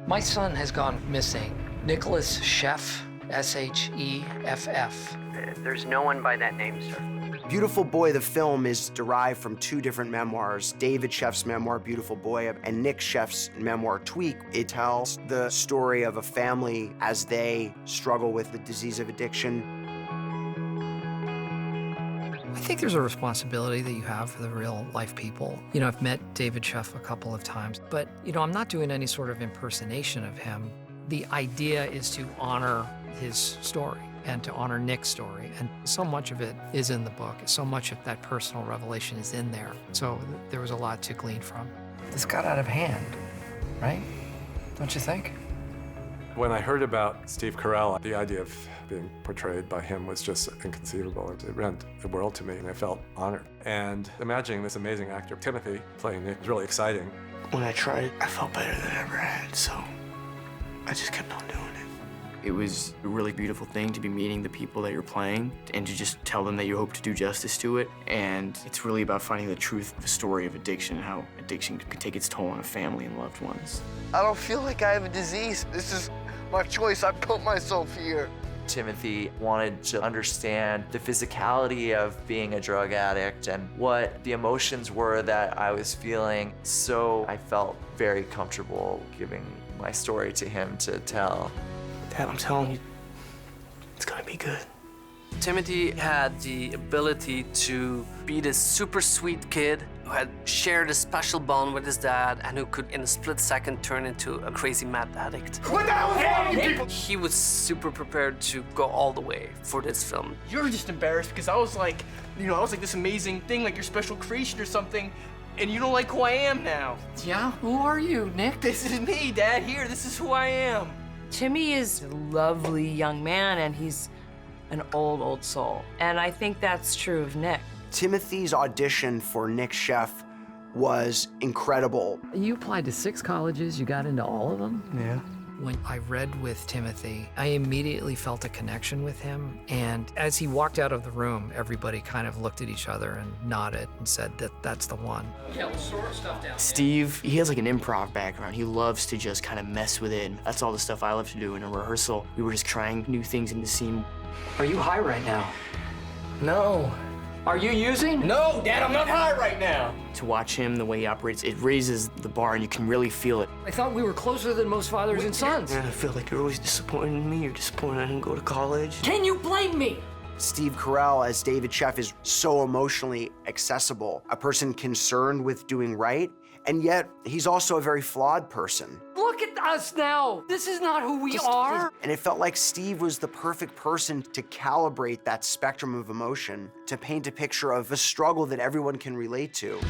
My son has gone missing. Nicholas Sheff, S-H-E-F-F. There's no one by that name, sir. Beautiful Boy, the film, is derived from two different memoirs, David Sheff's memoir, Beautiful Boy, and Nic Sheff's memoir, Tweak. It tells the story of a family as they struggle with the disease of addiction. I think there's a responsibility that you have for the real life people. You know, I've met David Sheff a couple of times, but, you know, I'm not doing any sort of impersonation of him. The idea is to honor his story and to honor Nick's story. And so much of it is in the book. So much of that personal revelation is in there. So there was a lot to glean from. This got out of hand, right? Don't you think? When I heard about Steve Carell, the idea of being portrayed by him was just inconceivable. It meant the world to me, and I felt honored. And imagining this amazing actor, Timothée, playing Nick was really exciting. When I tried, I felt better than I ever had, so I just kept on doing it. It was a really beautiful thing to be meeting the people that you're playing and to just tell them that you hope to do justice to it. And it's really about finding the truth of the story of addiction and how addiction can take its toll on a family and loved ones. I don't feel like I have a disease. This is my choice. I put myself here. Timothée wanted to understand the physicality of being a drug addict and what the emotions were that I was feeling. So I felt very comfortable giving my story to him to tell. Dad, I'm telling you, it's gonna be good. Timothée had the ability to be this super sweet kid who had shared a special bond with his dad and who could, in a split second, turn into a crazy mad addict. What the hell is wrong with you people? He was super prepared to go all the way for this film. You're just embarrassed because I was like, I was like this amazing thing, like your special creation or something, and you don't like who I am now. Yeah? Who are you, Nick? This is me, Dad, here, this is who I am. Timmy is a lovely young man, and he's an old soul. And I think that's true of Nick. Timothée's audition for Nic Sheff was incredible. You applied to 6 colleges, you got into all of them? Yeah. When I read with Timothée, I immediately felt a connection with him. And as he walked out of the room, everybody kind of looked at each other and nodded and said that that's the one. Yeah, we'll sort stuff down. Steve, he has like an improv background. He loves to just kind of mess with it. That's all the stuff I love to do in a rehearsal. We were just trying new things in the scene. Are you high right now? No. Are you using? No, Dad, I'm not high right now. To watch him, the way he operates, it raises the bar and you can really feel it. I thought we were closer than most fathers and sons. Man, I feel like you're always disappointed in me. You're disappointed I didn't go to college. Can you blame me? Steve Carell as David Sheff is so emotionally accessible, a person concerned with doing right, and yet he's also a very flawed person. Look at us now. This is not who we are. And it felt like Steve was the perfect person to calibrate that spectrum of emotion, to paint a picture of a struggle that everyone can relate to.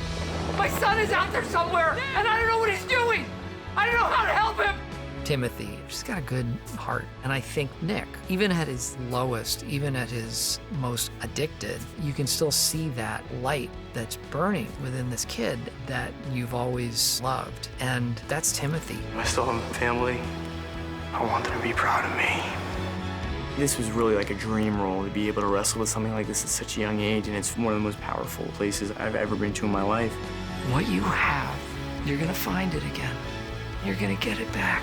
My son is out there somewhere, and I don't know what he's doing. I don't know how to help him. Timothée just got a good heart. And I think Nick, even at his lowest, even at his most addicted, you can still see that light that's burning within this kid that you've always loved. And that's Timothée. I still have a family. I want them to be proud of me. This was really like a dream role to be able to wrestle with something like this at such a young age, and it's one of the most powerful places I've ever been to in my life. What you have, you're gonna find it again. You're gonna get it back.